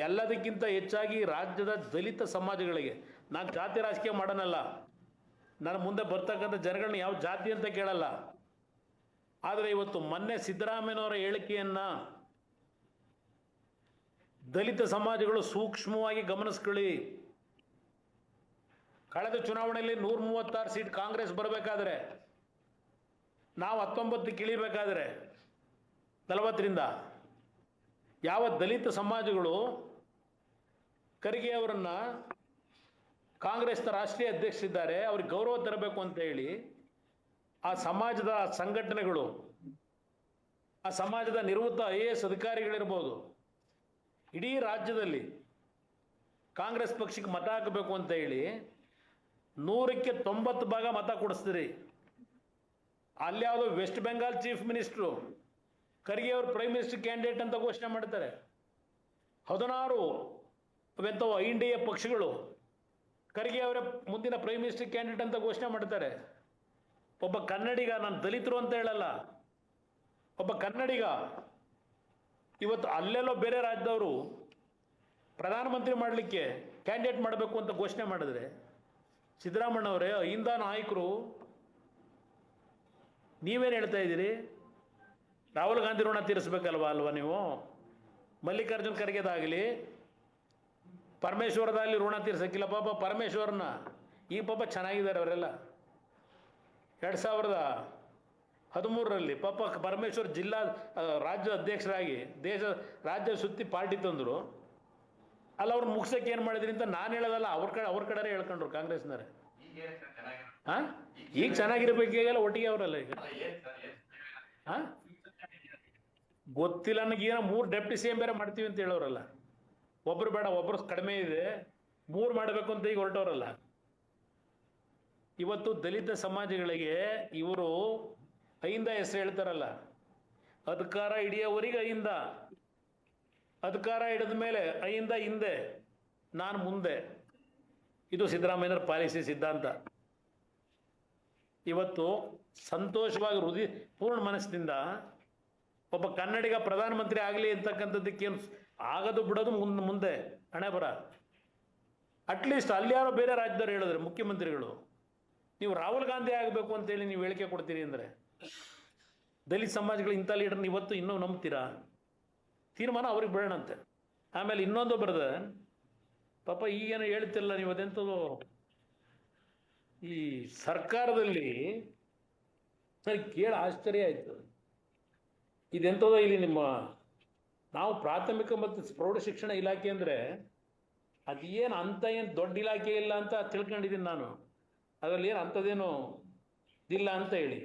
ಎಲ್ಲದಕ್ಕಿಂತ ಹೆಚ್ಚಾಗಿ ರಾಜ್ಯದ ದಲಿತ ಸಮಾಜಗಳಿಗೆ, ನಾನು ಜಾತಿ ರಾಜಕೀಯ ಮಾಡೋನಲ್ಲ, ನಾನು ಮುಂದೆ ಬರ್ತಕ್ಕಂಥ ಜನಗಳನ್ನ ಯಾವ ಜಾತಿ ಅಂತ ಕೇಳಲ್ಲ. ಆದರೆ ಇವತ್ತು ಮೊನ್ನೆ ಸಿದ್ದರಾಮಯ್ಯನವರ ಹೇಳಿಕೆಯನ್ನು ದಲಿತ ಸಮಾಜಗಳು ಸೂಕ್ಷ್ಮವಾಗಿ ಗಮನಿಸ್ಕೊಳ್ಳಿ. ಕಳೆದ ಚುನಾವಣೆಯಲ್ಲಿ 136 ಸೀಟ್ ಕಾಂಗ್ರೆಸ್ ಬರಬೇಕಾದ್ರೆ, ನಾವು 19 ಇಳಿಬೇಕಾದ್ರೆ 40ರಿಂದ ಯಾವ ದಲಿತ ಸಮಾಜಗಳು ಖರ್ಗೆ ಅವರನ್ನು ಕಾಂಗ್ರೆಸ್ನ ರಾಷ್ಟ್ರೀಯ ಅಧ್ಯಕ್ಷರಿದ್ದಾರೆ ಅವ್ರಿಗೆ ಗೌರವ ತರಬೇಕು ಅಂತ ಹೇಳಿ ಆ ಸಮಾಜದ ಸಂಘಟನೆಗಳು, ಆ ಸಮಾಜದ ನಿವೃತ್ತ IAS ಅಧಿಕಾರಿಗಳಿರ್ಬೋದು, ಇಡೀ ರಾಜ್ಯದಲ್ಲಿ ಕಾಂಗ್ರೆಸ್ ಪಕ್ಷಕ್ಕೆ ಮತ ಹಾಕಬೇಕು ಅಂತ ಹೇಳಿ 100ಕ್ಕೆ 90 ಭಾಗ ಮತ ಕೊಡಿಸ್ತೀರಿ. ಅಲ್ಲಿ ಯಾವುದೋ west Bengal chief minister Kharge ಅವರು ಪ್ರೈಮ್ ಮಿನಿಸ್ಟರ್ ಕ್ಯಾಂಡಿಡೇಟ್ ಅಂತ ಘೋಷಣೆ ಮಾಡ್ತಾರೆ. 16 INDA ಪಕ್ಷಗಳು ಖರ್ಗೆ ಅವರ ಮುಂದಿನ ಪ್ರೈಮ್ ಮಿನಿಸ್ಟರ್ ಕ್ಯಾಂಡಿಡೇಟ್ ಅಂತ ಘೋಷಣೆ ಮಾಡ್ತಾರೆ. ಒಬ್ಬ ಕನ್ನಡಿಗ, ನಾನು ದಲಿತರು ಅಂತ ಹೇಳಲ್ಲ, ಒಬ್ಬ ಕನ್ನಡಿಗ ಇವತ್ತು ಅಲ್ಲೆಲ್ಲೋ ಬೇರೆ ರಾಜ್ಯದವರು ಪ್ರಧಾನಮಂತ್ರಿ ಮಾಡಲಿಕ್ಕೆ ಕ್ಯಾಂಡಿಡೇಟ್ ಮಾಡಬೇಕು ಅಂತ ಘೋಷಣೆ ಮಾಡಿದ್ರೆ, ಸಿದ್ದರಾಮಯ್ಯನವರೇ, ಅಹಿಂದ ನಾಯಕರು, ನೀವೇನು ಹೇಳ್ತಾ ಇದ್ದೀರಿ? ರಾಹುಲ್ ಗಾಂಧಿ ಋಣ ತೀರಿಸ್ಬೇಕಲ್ವಾ ನೀವು? ಮಲ್ಲಿಕಾರ್ಜುನ್ ಖರ್ಗೆದಾಗಲಿ ಪರಮೇಶ್ವರದಲ್ಲಿ ಋಣ ತೀರ್ಸಕ್ಕಿಲ್ಲ. ಪಾಪ ಪರಮೇಶ್ವರನ ಈ ಪಾಪ ಚೆನ್ನಾಗಿದ್ದಾರೆ ಅವರೆಲ್ಲ. 2013ರಲ್ಲಿ ಪಾಪ ಪರಮೇಶ್ವರ್ ರಾಜ್ಯ ಅಧ್ಯಕ್ಷರಾಗಿ ರಾಜ್ಯ ಸುತ್ತಿ ಪಾರ್ಟಿ ತಂದರು. ಅಲ್ಲ, ಅವ್ರು ಮುಗಿಸೋಕೆ ಏನು ಮಾಡಿದ್ರಿ ಅಂತ ನಾನು ಹೇಳೋದಲ್ಲ, ಅವ್ರ ಕಡೆ ಹೇಳ್ಕೊಂಡ್ರು ಕಾಂಗ್ರೆಸ್ನವ್ರೆ. ಹಾಂ, ಈಗ ಚೆನ್ನಾಗಿರ್ಬೇಕೀಗೆಲ್ಲ ಒಟ್ಟಿಗೆ ಅವರಲ್ಲ ಈಗ. ಹಾಂ, ಗೊತ್ತಿಲ್ಲ ನನಗೇನೋ 3 ಡೆಪ್ಟಿ CM ಬೇರೆ ಮಾಡ್ತೀವಿ ಅಂತ ಹೇಳೋರಲ್ಲ. ಒಬ್ರು ಬೇಡ, ಒಬ್ರು ಕಡಿಮೆ ಇದೆ, 3 ಮಾಡಬೇಕು ಅಂತ ಈಗ ಹೊರಟವರಲ್ಲ. ಇವತ್ತು ದಲಿತ ಸಮಾಜಗಳಿಗೆ ಇವರು ಅಹಿಂದ ಹೆಸರು ಹೇಳ್ತಾರಲ್ಲ, ಅಧಿಕಾರ ಹಿಡಿಯೋವರೆಗೆ ಅಹಿಂದ, ಅಧಿಕಾರ ಹಿಡಿದ ಮೇಲೆ ಅಹಿಂದ ಹಿಂದೆ, ನಾನು ಮುಂದೆ. ಇದು ಸಿದ್ದರಾಮಯ್ಯನವರ ಪಾಲಿಸಿ ಸಿದ್ಧಾಂತ. ಇವತ್ತು ಸಂತೋಷವಾಗಿ ಪೂರ್ಣ ಮನಸ್ಸಿನಿಂದ ಒಬ್ಬ ಕನ್ನಡಿಗ ಪ್ರಧಾನಮಂತ್ರಿ ಆಗಲಿ ಅಂತಕ್ಕಂಥದ್ದಕ್ಕೇನು ಆಗೋದು ಬಿಡೋದು ಮುಂದೆ ಹಣೆ ಬರ. ಅಟ್ಲೀಸ್ಟ್ ಅಲ್ಲಿ ಯಾರೋ ಬೇರೆ ರಾಜ್ಯದವ್ರು ಹೇಳಿದ್ರೆ ಮುಖ್ಯಮಂತ್ರಿಗಳು, ನೀವು ರಾಹುಲ್ ಗಾಂಧಿ ಆಗಬೇಕು ಅಂತೇಳಿ ನೀವು ಹೇಳಿಕೆ ಕೊಡ್ತೀರಿ ಅಂದರೆ, ದಲಿತ ಸಮಾಜಗಳು ಇಂಥ ಲೀಡರ್ನ ಇವತ್ತು ಇನ್ನೂ ನಂಬ್ತೀರಾ? ತೀರ್ಮಾನ ಅವ್ರಿಗೆ ಬಿಡೋಣಂತೆ. ಆಮೇಲೆ ಇನ್ನೊಂದು ಬರೆದ ಪಾಪ ಈಗೇನು ಹೇಳ್ತಿಲ್ಲ ನೀವು, ಅದೆಂಥದ್ದು ಈ ಸರ್ಕಾರದಲ್ಲಿ ನನಗೆ ಕೇಳಿ ಆಶ್ಚರ್ಯ ಆಯಿತು. ಇದೆಂಥದೋ ಇಲ್ಲಿ ನಾವು ಪ್ರಾಥಮಿಕ ಮತ್ತು ಪ್ರೌಢ ಶಿಕ್ಷಣ ಇಲಾಖೆ ಅಂದರೆ ಅದೇನು ಅಂಥ ಏನು ದೊಡ್ಡ ಇಲಾಖೆ ಇಲ್ಲ ಅಂತ ತಿಳ್ಕೊಂಡಿದ್ದೀನಿ ನಾನು. ಅದರಲ್ಲಿ ಏನು ಅಂಥದ್ದೇನು ಇಲ್ಲ ಅಂತ ಹೇಳಿ